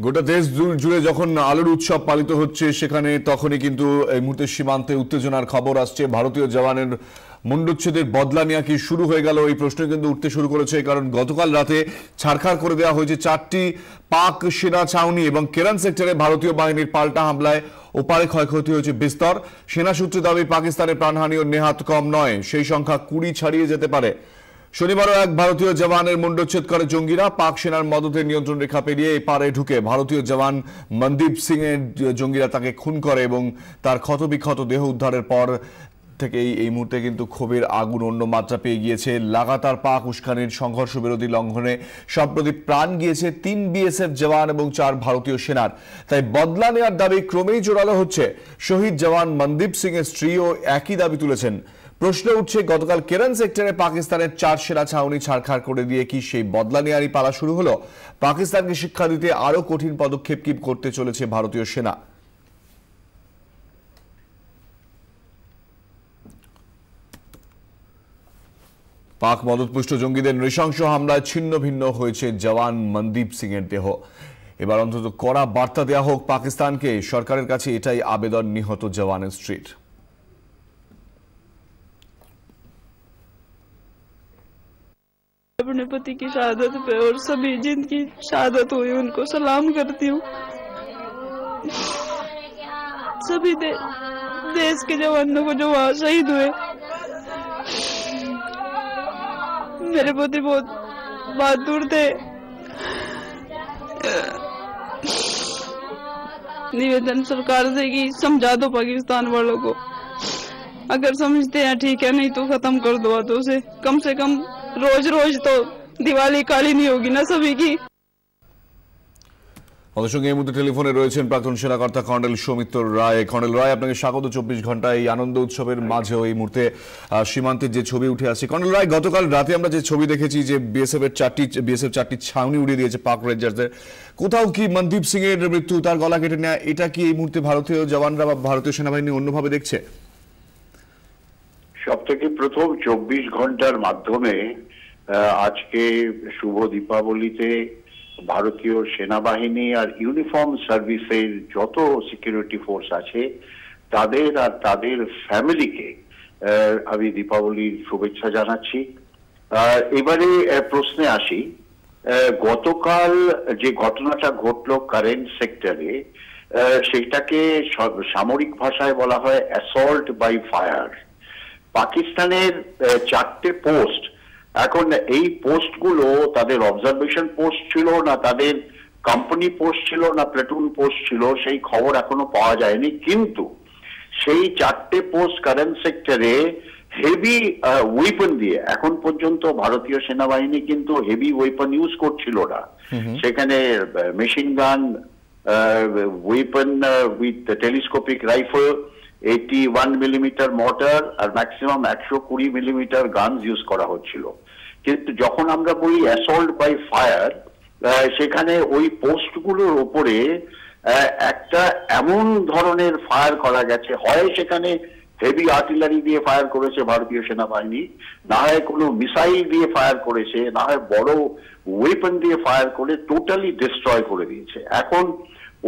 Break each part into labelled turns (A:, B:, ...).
A: গোটা দেশ জুড়ে যখন আলোর উৎসব পালিত হচ্ছে সেখানে তখনই কিন্তু এই মুহূর্তে সীমান্তে উত্তেজনার খবর আসছে। ভারতীয় জওয়ানের মুন্ডুচ্ছেদের বদলা নেওয়া কি শুরু হয়ে গেল, এই প্রশ্ন কিন্তু উঠতে শুরু করেছে। কারণ গতকাল রাতে ছাড়খাড় করে দেওয়া হয়েছে 4টি পাক সেনা ছাউনি এবং কেরান সেক্টরে ভারতীয় বাহিনীর পাল্টা হামলায় ওপারে ক্ষয়ক্ষতি হয়েছে বিস্তর। সেনা সূত্রে দাবি পাকিস্তানের প্রাণহানি ও নেহাত কম নয়, সেই সংখ্যা 20 ছাড়িয়ে যেতে পারে। শনিবারও এক ভারতীয় জওয়ানের মুন্ডচ্ছেদ করে জঙ্গিরা। পাক সেনার মদতে নিয়ন্ত্রণ রেখা পেরিয়ে এপারে ঢুকে ভারতীয় জওয়ান মনদীপ সিং এর জঙ্গিরা তাকে খুন করে এবং তার ক্ষতবিক্ষত দেহ উদ্ধারের পর থেকেই এই মুহূর্তে কিন্তু ক্ষোভের আগুন অন্য মাত্রা পেয়ে গিয়েছে। লাগাতার পাক উস্কানির সংঘর্ষ বিরোধী লঙ্ঘনে সম্প্রতি প্রাণ গিয়েছে 3 বিএসএফ জওয়ান এবং 4 ভারতীয় সেনার। তাই বদলা নেওয়ার দাবি ক্রমেই জোরালো হচ্ছে। শহীদ জওয়ান মনদীপ সিং এর স্ত্রীও একই দাবি তুলেছেন। প্রশ্ন উঠছে, গতকাল কেরান সেক্টরে পাকিস্তানের 4 সেনা ছাউনি ছাড়খাড় করে দিয়ে কি সেই বদলা নেওয়ারই পালা শুরু হলো? পাকিস্তানকে শিক্ষা দিতে আরো কঠিন পদক্ষেপ কি করতে চলেছে ভারতীয় সেনা? পাক মদতপুষ্ট জঙ্গিদের নৃশংস হামলায় ছিন্ন ভিন্ন হয়েছে জওয়ান মনদীপ সিং এর দেহ। এবার অন্তত কড়া বার্তা দেওয়া হোক পাকিস্তানকে, সরকারের কাছে এটাই আবেদন নিহত জওয়ানের স্ত্রীর।
B: अपने पति की शहादत पे और सभी जिनकी शहादत हुई उनको सलाम करती हूँ। सभी देश के जवानों को जो वहाँ शहीद हुए। मेरे पति बहुत बहादुर थे। निवेदन सरकार से कि समझा दो पाकिस्तान वालों को, अगर समझते हैं ठीक है, नहीं तो खत्म कर दो हाथों से। कम रोज रोज तो दिवाली काली नहीं होगी ना सभी की।
A: আমাদের সঙ্গে এই মুহূর্তে টেলিফোনে রয়েছেন প্রাক্তন সেনাকর্তা কর্নেল সৌমিত্র রায়। কর্নেল রায়, আপনাকে স্বাগত 24 ঘন্টা এই আনন্দ উৎসবের মাঝেও এই মুহূর্তে সীমান্তের যে ছবি উঠে আসছে। কর্নেল রায়, গতকাল রাতে আমরা যে ছবি দেখেছি যে বিএসএফ 4টি ছাউনি উড়িয়ে দিয়েছে পাক রেঞ্জার্সদের, কোথাও কি মনদীপ সিং এর মৃত্যু, তার গলা কেটে নেওয়া, এটা কি এই মুহূর্তে ভারতীয় জওয়ানরা বা ভারতীয় সেনাবাহিনী অন্যভাবে দেখছে?
C: সব থেকে প্রথম 24 ঘন্টার মাধ্যমে আজকে শুভ দীপাবলিতে ভারতীয় সেনাবাহিনী আর ইউনিফর্ম সার্ভিসের যত সিকিউরিটি ফোর্স আছে তাদের আর তাদের ফ্যামিলিকে আমি দীপাবলির শুভেচ্ছা জানাচ্ছি। এবারে প্রশ্নে আসি, গতকাল যে ঘটনাটা ঘটলো কারেন্ট সেক্টরে, সেটাকে সামরিক ভাষায় বলা হয় অ্যাসল্ট বাই ফায়ার। পাকিস্তানের 4টে পোস্ট, এখন এই পোস্টগুলো তাদের অবজারভেশন পোস্ট ছিল না তাদের কোম্পানি পোস্ট ছিল না প্লাটুন পোস্ট ছিল, সেই খবর এখনো পাওয়া যায়নি। কিন্তু সেই 4টে পোস্ট কারেন্ট সেক্টরে হেভি ওয়েপন দিয়ে, এখন পর্যন্ত ভারতীয় সেনাবাহিনী কিন্তু হেভি ওয়েপন ইউজ করছিল না। সেখানে machine gun, weapon with telescopic rifle, 81 millimetre mortar আর ম্যাক্সিমাম 120 মিলিমিটার গানস ইউজ করা হচ্ছিল। কিন্তু যখন আমরা বলি অ্যাসল্ট বাই ফায়ার, সেখানে ওই পোস্টগুলোর উপরে একটা এমন ধরনের ফায়ার করা গেছে, হয় সেখানে হেভি আর্টিলারি দিয়ে ফায়ার করেছে ভারতীয় সেনাবাহিনী, না হয় কোনো মিসাইল দিয়ে ফায়ার করেছে, না হয় বড় ওয়েপন দিয়ে ফায়ার করে টোটালি ডিস্ট্রয় করে দিয়েছে। এখন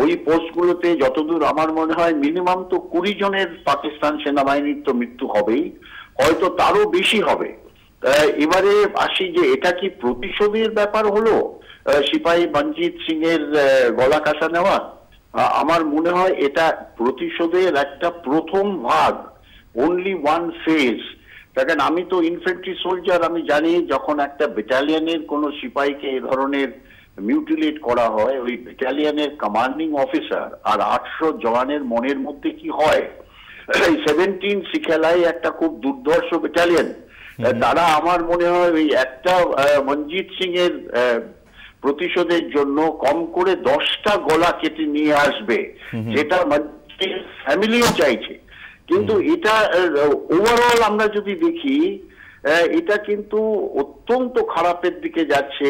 C: ওই পোস্টগুলোতে যতদূর আমার মনে হয় মিনিমাম তো 20 জনের পাকিস্তান সেনাবাহিনীর তো মৃত্যু হবেই, হয়তো তারও বেশি হবে। এবারে আসি যে এটা কি প্রতিশোধের ব্যাপার হলো, সিপাহী মনজিৎ সিং এর গলা কাটা নেওয়া? আমার মনে হয় এটা প্রতিশোধের একটা প্রথম ভাগ, অনলি ওয়ান ফেজ। দেখেন, আমি তো ইনফ্যান্ট্রি সোলজার, আমি জানি যখন একটা ব্যাটালিয়নের কোন সিপাহীকে এ ধরনের মিউটিলেট করা হয়, ওই ব্যাটালিয়নের কমান্ডিং অফিসার আর 800 জওয়ানের মনের মধ্যে কি হয়। 17 সিকেলাই একটা খুব দুর্ধর্ষ ব্যাটালিয়ন, তারা আমার মনে হয় ওই একটা মনজিৎ সিং এর প্রতিশোধের জন্য কম করে 10টা গলা কেটে নিয়ে আসবে, যেটা ফ্যামিলিও চাইছে। কিন্তু এটা ওভারঅল আমরা যদি দেখি, এটা কিন্তু অত্যন্ত খারাপের দিকে যাচ্ছে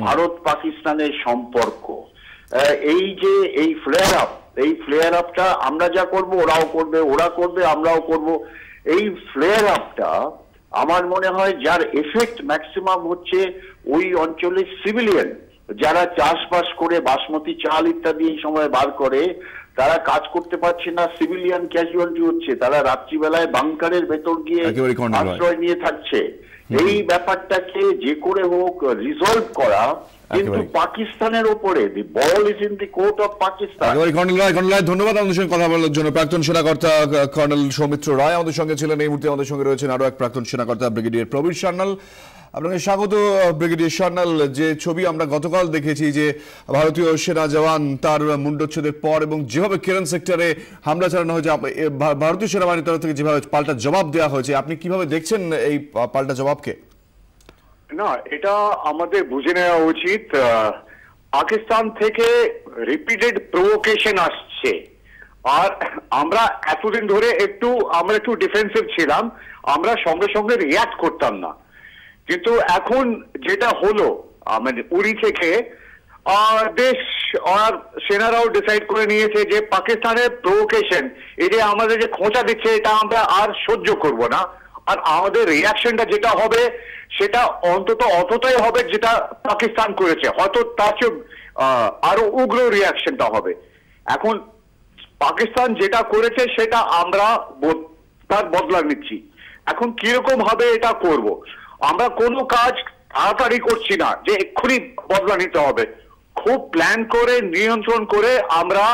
C: ভারত পাকিস্তানের সম্পর্ক। এই যে এই ফ্লেয়ার আপটা আমরা যা করব ওরাও করবে, ওরা করবে আমরাও করব, এই ফ্লেয়ার আপটা আমার মনে হয় যার এফেক্ট ম্যাক্সিমাম হচ্ছে ওই অঞ্চলের সিভিলিয়ান যারা চাষবাস করে বাসমতি চাল ইত্যাদি এই সময় বার করে, তারা কাজ করতে পারছে না, সিভিলিয়ান ক্যাজুয়ালিটি হচ্ছে, তারা রাত্রিবেলায় বাংকারের ভেতর গিয়ে আশ্রয় নিয়ে থাকছে। এই ব্যাপারটাকে যে করে হোক রিজলভ করা, কিন্তু পাকিস্তানের উপরে the ball is in the court of Pakistan.
A: Colonel Roy ধন্যবাদ আমাদের সঙ্গে কথা বলার জন্য। প্রাক্তন সেনাকর্তা কর্নেল সৌমিত্র রায় আমাদের সঙ্গে ছিলেন। এই মুহূর্তে আমাদের সঙ্গে রয়েছেন আরো এক প্রাক্তন সেনাকর্তা ব্রিগেডিয়ার প্রবীর সান্যাল। আপনাকে স্বাগত ব্রিগেডিয়ার সান্যাল। যে ছবি আমরা গতকাল দেখেছি যে ভারতীয় সেনা জওয়ান তার মুন্ডচ্ছেদের পর এবং যেভাবে কেরন সেক্টরে হামলা চালানো হয়েছে, ভারতীয় সেনাবাহিনীর তরফ থেকে যেভাবে পাল্টা জবাব দেওয়া হয়েছে, আপনি কিভাবে দেখছেন এই পাল্টা জবাবকে?
D: না, এটা আমাদের বুঝে নেওয়া উচিত। পাকিস্তান থেকে রিপিটেড প্রভোকেশন আসছে, আর আমরা এতদিন ধরে আমরা একটু ডিফেন্সিভ ছিলাম, আমরা সঙ্গে সঙ্গে রিয়াক্ট করতাম না। কিন্তু এখন যেটা হলো, মানে উড়ি থেকে দেশ আর সেনারাও ডিসাইড করে নিয়েছে যে পাকিস্তানের প্রভোকেশন, এটা আমাদের যে খোঁচা দিচ্ছে, এটা আমরা আর সহ্য করব না। আর আমাদের রিয়াকশনটা যেটা হবে সেটা অন্তত অতটাই হবে যেটা পাকিস্তান করেছে, হয়তো তার চেয়ে আরো উগ্র রিয়াকশনটা হবে। এখন পাকিস্তান যেটা করেছে সেটা আমরা তার বদলা নিচ্ছি। এখন কিরকম ভাবে এটা করব, আমরা কোনো কাজ তাড়াতাড়ি করছি না যে এক্ষুনি বদলা নিতে হবে। খুব প্ল্যান করে, নিয়ন্ত্রণ করে আমরা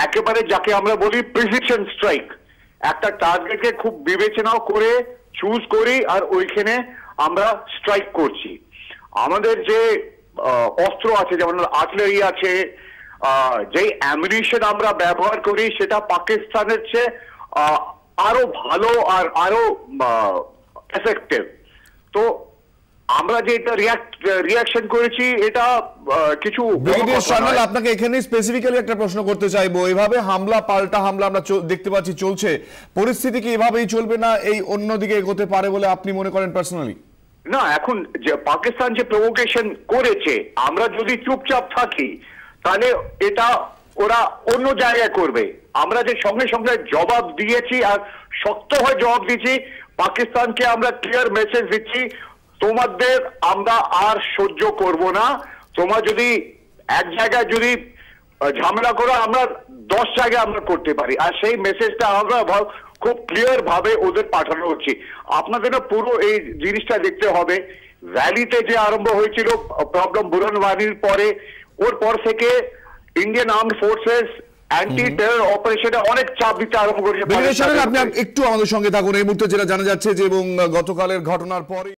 D: একেবারে যাকে আমরা বলি প্রিসিশন স্ট্রাইক, একটা টার্গেটকে খুব বিবেচনা করে চুজ করি আর ওইখানে আমরা স্ট্রাইক করছি। আমাদের যে অস্ত্র আছে, যেমন আর্টিলারি আছে, যে অ্যামিনিশন আমরা ব্যবহার করি, সেটা পাকিস্তানের চেয়ে আরো ভালো আর আরো এফেক্টিভ। তো আমরা যে এটা রিয়াকশন করেছি, এটা কিছু
A: আপনাকে এখানে স্পেসিফিক্যালি একটা প্রশ্ন করতে চাইবো। এইভাবে হামলা পাল্টা হামলা আমরা দেখতে পাচ্ছি চলছে, পরিস্থিতি কি এভাবেই চলবে না এই অন্যদিকে এগোতে পারে বলে আপনি মনে করেন পার্সোনালি?
D: না, এখন যে পাকিস্তান যে প্রভোকেশন করেছে, আমরা যদি চুপচাপ থাকি তাহলে এটা ওরা অন্য জায়গায় করবে। আমরা যে সঙ্গে সঙ্গে জবাব দিয়েছি আর শক্ত হয়ে জবাব দিচ্ছি, পাকিস্তানকে আমরা ক্লিয়ার মেসেজ দিচ্ছি, তোমাদের আমরা আর সহ্য করব না। তোমরা যদি এক জায়গায় যদি ঝামেলা করো, আমরা 10 জায়গায় আমরা করতে পারি। আর সেই মেসেজটা আমরা খুব ক্লিয়ার ভাবে ওদের পাঠানো হচ্ছে। আপনাদের পুরো এই জিনিসটা দেখতে হবে। ভ্যালিতে যে আরম্ভ হয়েছিল প্রবলেম বুরহান ওয়ানির পরে, ওর পর থেকে Indian armed forces anti terror অপারেশনে অনেক চাপ দিতে আরম্ভ করেছে।
A: আপনি একটু আমাদের সঙ্গে থাকুন। এই মুহূর্তে যেটা জানা যাচ্ছে যে এবং গতকালের ঘটনার পরে